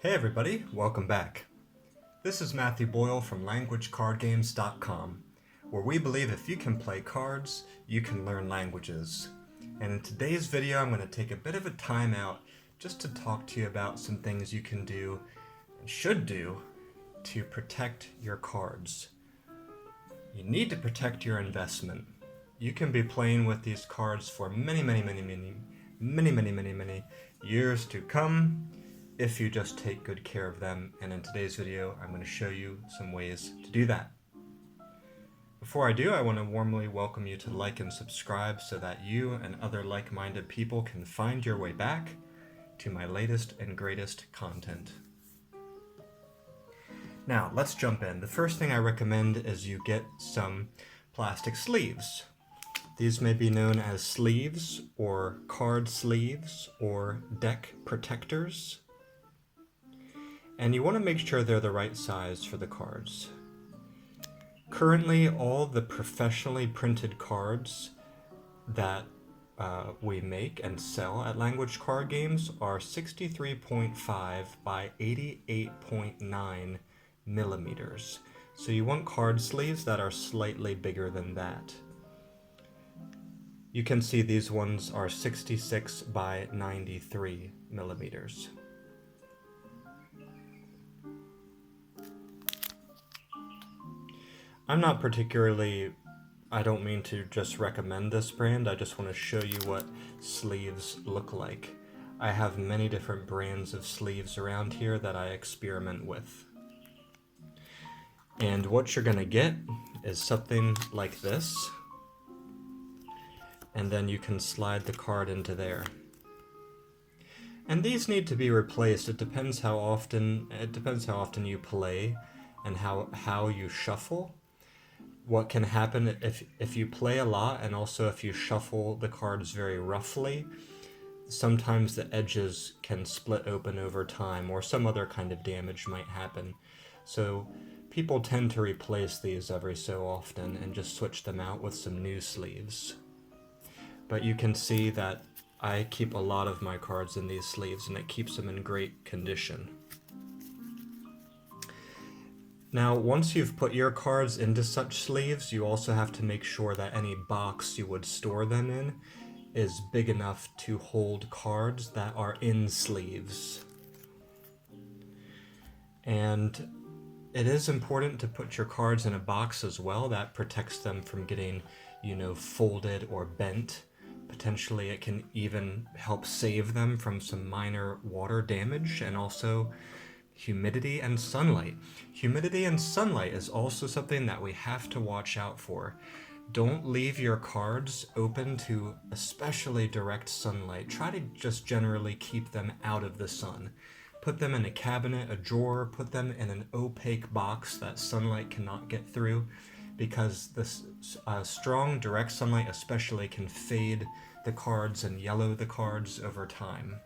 Hey everybody, welcome back. This is Matthew Boyle from LanguageCardGames.com, where we believe if you can play cards, you can learn languages. And in today's video, I'm going to take a bit of a time out just to talk to you about some things you can do and should do to protect your cards. You need to protect your investment. You can be playing with these cards for many years to come if you just take good care of them, and in today's video I'm going to show you some ways to do that. Before I do, I want to warmly welcome you to like and subscribe so that you and other like-minded people can find your way back to my latest and greatest content. Now, let's jump in. The first thing I recommend is you get some plastic sleeves. These may be known as sleeves, or card sleeves, or deck protectors. And you want to make sure they're the right size for the cards. Currently, all the professionally printed cards that we make and sell at Language Card Games are 63.5 by 88.9 millimeters. So you want card sleeves that are slightly bigger than that. You can see these ones are 66 by 93 millimeters. I'm not particularly, I don't mean to just recommend this brand, I just want to show you what sleeves look like. I have many different brands of sleeves around here that I experiment with. And what you're going to get is something like this. And then you can slide the card into there. And these need to be replaced. It depends how often you play and how you shuffle. What can happen if you play a lot and also if you shuffle the cards very roughly, sometimes the edges can split open over time or some other kind of damage might happen. So people tend to replace these every so often and just switch them out with some new sleeves. But you can see that I keep a lot of my cards in these sleeves and it keeps them in great condition. Now, once you've put your cards into such sleeves, you also have to make sure that any box you would store them in is big enough to hold cards that are in sleeves. And it is important to put your cards in a box as well. That protects them from getting, folded or bent. Potentially it can even help save them from some minor water damage and also humidity and sunlight. Humidity and sunlight is also something that we have to watch out for. Don't leave your cards open to especially direct sunlight. Try to just generally keep them out of the sun. Put them in a cabinet, a drawer, put them in an opaque box that sunlight cannot get through, because this strong direct sunlight especially can fade the cards and yellow the cards over time.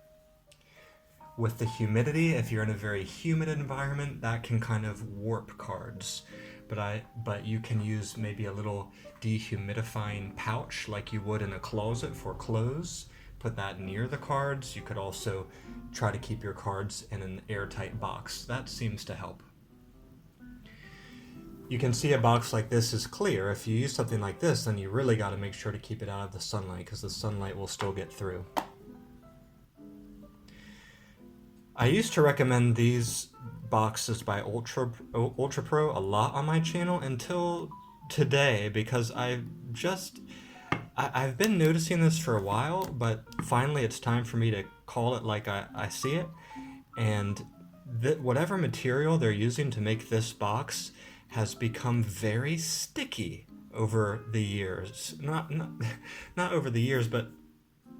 With the humidity, if you're in a very humid environment, that can kind of warp cards. But you can use maybe a little dehumidifying pouch like you would in a closet for clothes. Put that near the cards. You could also try to keep your cards in an airtight box. That seems to help. You can see a box like this is clear. If you use something like this, then you really got to make sure to keep it out of the sunlight because the sunlight will still get through. I used to recommend these boxes by Ultra Pro a lot on my channel until today, because I've been noticing this for a while, but finally it's time for me to call it like I see it. And whatever material they're using to make this box has become very sticky over the years. Not over the years, but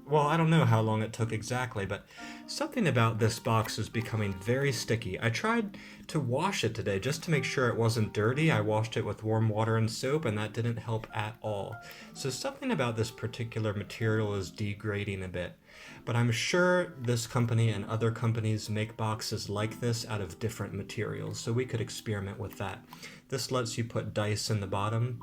well, I don't know how long it took exactly, but something about this box is becoming very sticky. I tried to wash it today just to make sure it wasn't dirty. I washed it with warm water and soap, and that didn't help at all. So something about this particular material is degrading a bit. But I'm sure this company and other companies make boxes like this out of different materials, so we could experiment with that. This lets you put dice in the bottom,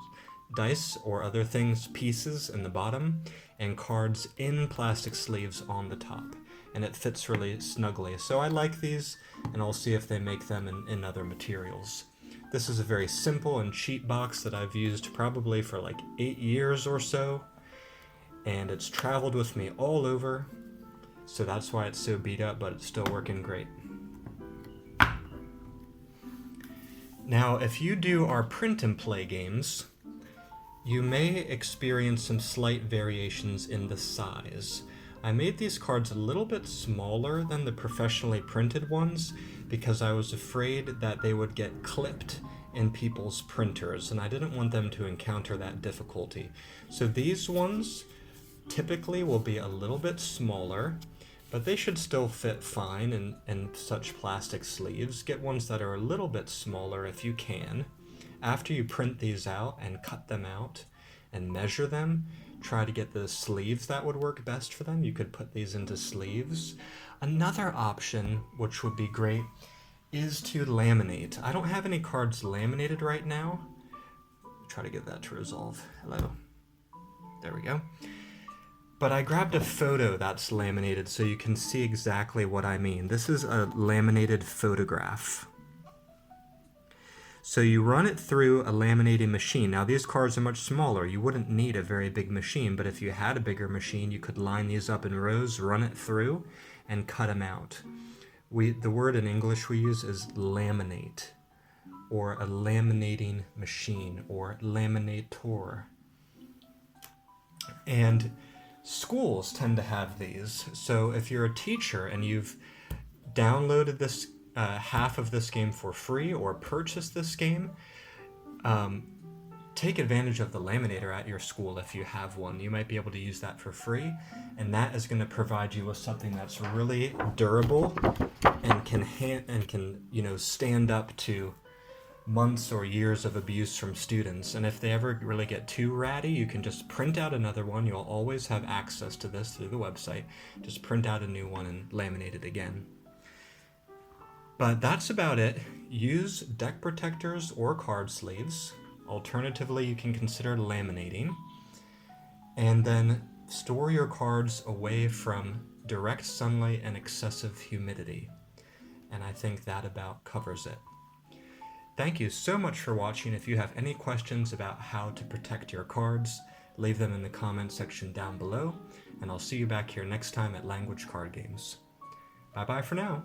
dice or other things, pieces in the bottom, and cards in plastic sleeves on the top. and it fits really snugly. So I like these, and I'll see if they make them in other materials. This is a very simple and cheap box that I've used probably for like 8 years or so, and it's traveled with me all over, so that's why it's so beat up, but it's still working great. Now, if you do our print and play games, you may experience some slight variations in the size. I made these cards a little bit smaller than the professionally printed ones because I was afraid that they would get clipped in people's printers, and I didn't want them to encounter that difficulty. So these ones typically will be a little bit smaller, but they should still fit fine in such plastic sleeves. Get ones that are a little bit smaller if you can. After you print these out and cut them out and measure them, try to get the sleeves that would work best for them. You could put these into sleeves. Another option, which would be great, is to laminate. I don't have any cards laminated right now. Try to get that to resolve. Hello. There we go. But I grabbed a photo that's laminated so you can see exactly what I mean. This is a laminated photograph. So you run it through a laminating machine. Now these cards are much smaller. You wouldn't need a very big machine, but if you had a bigger machine, you could line these up in rows, run it through, and cut them out. The word in English we use is laminate, or a laminating machine, or laminator. And schools tend to have these. So if you're a teacher and you've downloaded this half of this game for free or purchased this game, take advantage of the laminator at your school if you have one. You might be able to use that for free, and that is going to provide you with something that's really durable and can stand up to months or years of abuse from students. And if they ever really get too ratty, you can just print out another one. You'll always have access to this through the website. Just print out a new one and laminate it again. But that's about it. Use deck protectors or card sleeves. Alternatively, you can consider laminating. And then store your cards away from direct sunlight and excessive humidity. And I think that about covers it. Thank you so much for watching. If you have any questions about how to protect your cards, leave them in the comment section down below, and I'll see you back here next time at Language Card Games. Bye-bye for now.